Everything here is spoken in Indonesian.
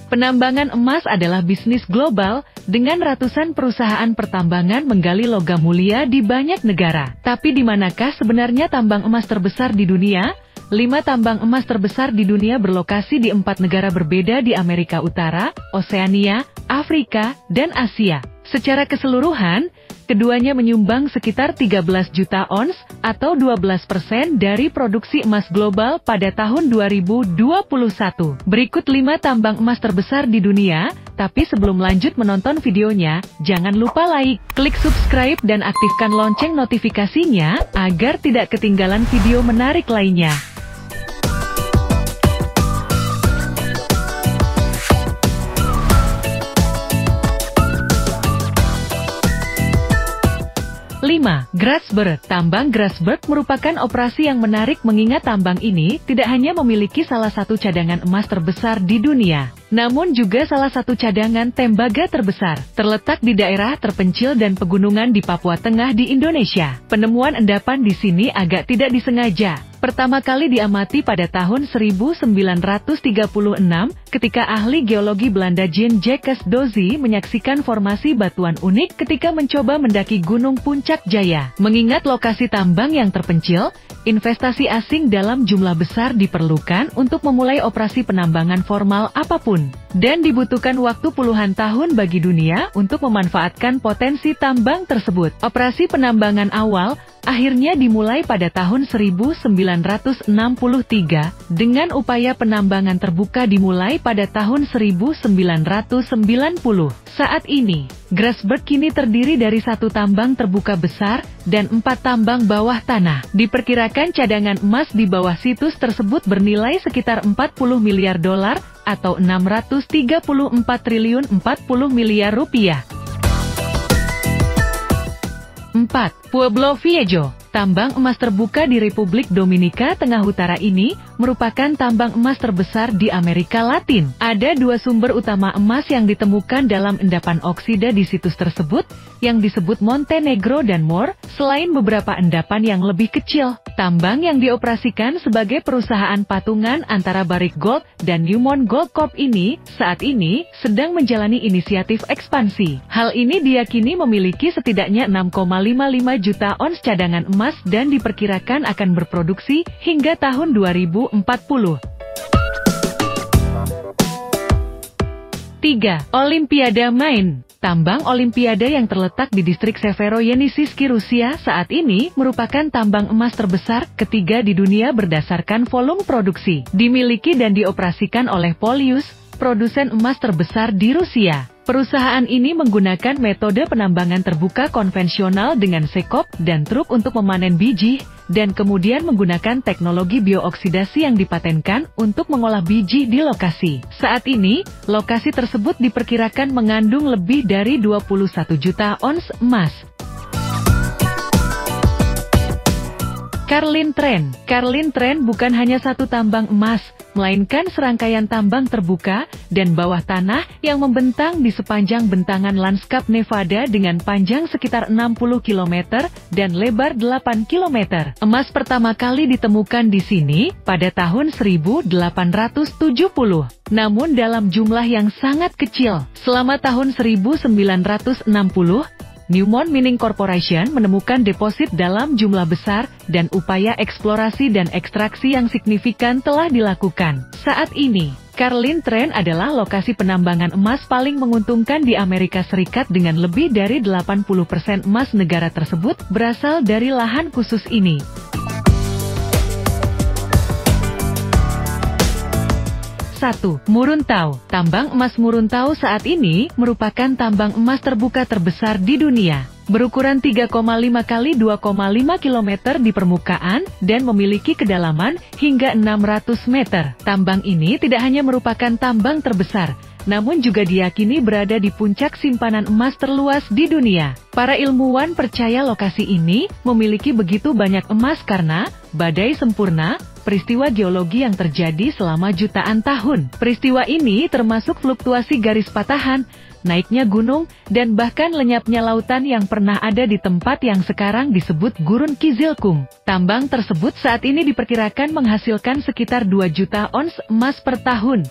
Penambangan emas adalah bisnis global, dengan ratusan perusahaan pertambangan menggali logam mulia di banyak negara. Tapi di manakah sebenarnya tambang emas terbesar di dunia? 5 tambang emas terbesar di dunia berlokasi di 4 negara berbeda di Amerika Utara, Oseania, Afrika, dan Asia. Secara keseluruhan, keduanya menyumbang sekitar 13 juta ons, atau 12% dari produksi emas global pada tahun 2021. Berikut 5 tambang emas terbesar di dunia, tapi sebelum lanjut menonton videonya, jangan lupa like, klik subscribe dan aktifkan lonceng notifikasinya, agar tidak ketinggalan video menarik lainnya. 5. Grasberg. Tambang Grasberg merupakan operasi yang menarik mengingat tambang ini tidak hanya memiliki salah satu cadangan emas terbesar di dunia, namun juga salah satu cadangan tembaga terbesar. Terletak di daerah terpencil dan pegunungan di Papua Tengah di Indonesia. Penemuan endapan di sini agak tidak disengaja. Pertama kali diamati pada tahun 1936 ketika ahli geologi Belanda Jean-Jacques Dozy menyaksikan formasi batuan unik ketika mencoba mendaki Gunung Puncak Jaya. Mengingat lokasi tambang yang terpencil, investasi asing dalam jumlah besar diperlukan untuk memulai operasi penambangan formal apapun, dan dibutuhkan waktu puluhan tahun bagi dunia untuk memanfaatkan potensi tambang tersebut. Operasi penambangan awal akhirnya dimulai pada tahun 1963, dengan upaya penambangan terbuka dimulai pada tahun 1990. Saat ini, Grasberg kini terdiri dari 1 tambang terbuka besar dan 4 tambang bawah tanah. Diperkirakan cadangan emas di bawah situs tersebut bernilai sekitar 40 miliar dolar atau 634 triliun 40 miliar rupiah. 4. Pueblo Viejo. Tambang emas terbuka di Republik Dominika Tengah Utara ini merupakan tambang emas terbesar di Amerika Latin. Ada 2 sumber utama emas yang ditemukan dalam endapan oksida di situs tersebut, yang disebut Montenegro dan Mor, selain beberapa endapan yang lebih kecil. Tambang yang dioperasikan sebagai perusahaan patungan antara Barrick Gold dan Newmont Gold Corp ini, saat ini, sedang menjalani inisiatif ekspansi. Hal ini diyakini memiliki setidaknya 6,55 juta ons cadangan emas dan diperkirakan akan berproduksi hingga tahun 2040. 3. Olimpiada Mine. Tambang Olimpiada yang terletak di distrik Severo-Yeniseiski, Rusia saat ini merupakan tambang emas terbesar ketiga di dunia berdasarkan volume produksi. Dimiliki dan dioperasikan oleh Polius, produsen emas terbesar di Rusia. Perusahaan ini menggunakan metode penambangan terbuka konvensional dengan sekop dan truk untuk memanen biji, dan kemudian menggunakan teknologi biooksidasi yang dipatenkan untuk mengolah biji di lokasi. Saat ini, lokasi tersebut diperkirakan mengandung lebih dari 21 juta ons emas. Carlin Trend. Carlin Trend bukan hanya 1 tambang emas, melainkan serangkaian tambang terbuka dan bawah tanah yang membentang di sepanjang bentangan lanskap Nevada dengan panjang sekitar 60 km dan lebar 8 km. Emas pertama kali ditemukan di sini pada tahun 1870, namun dalam jumlah yang sangat kecil. Selama tahun 1960, Newmont Mining Corporation menemukan deposit dalam jumlah besar dan upaya eksplorasi dan ekstraksi yang signifikan telah dilakukan. Saat ini, Carlin Trend adalah lokasi penambangan emas paling menguntungkan di Amerika Serikat dengan lebih dari 80% emas negara tersebut berasal dari lahan khusus ini. 1. Muruntau. Tambang emas Muruntau saat ini merupakan tambang emas terbuka terbesar di dunia. Berukuran 3,5 kali 2,5 km di permukaan dan memiliki kedalaman hingga 600 meter. Tambang ini tidak hanya merupakan tambang terbesar, namun juga diyakini berada di puncak simpanan emas terluas di dunia. Para ilmuwan percaya lokasi ini memiliki begitu banyak emas karena badai sempurna, peristiwa geologi yang terjadi selama jutaan tahun. Peristiwa ini termasuk fluktuasi garis patahan, naiknya gunung, dan bahkan lenyapnya lautan yang pernah ada di tempat yang sekarang disebut Gurun Kizilkum. Tambang tersebut saat ini diperkirakan menghasilkan sekitar 2 juta ons emas per tahun.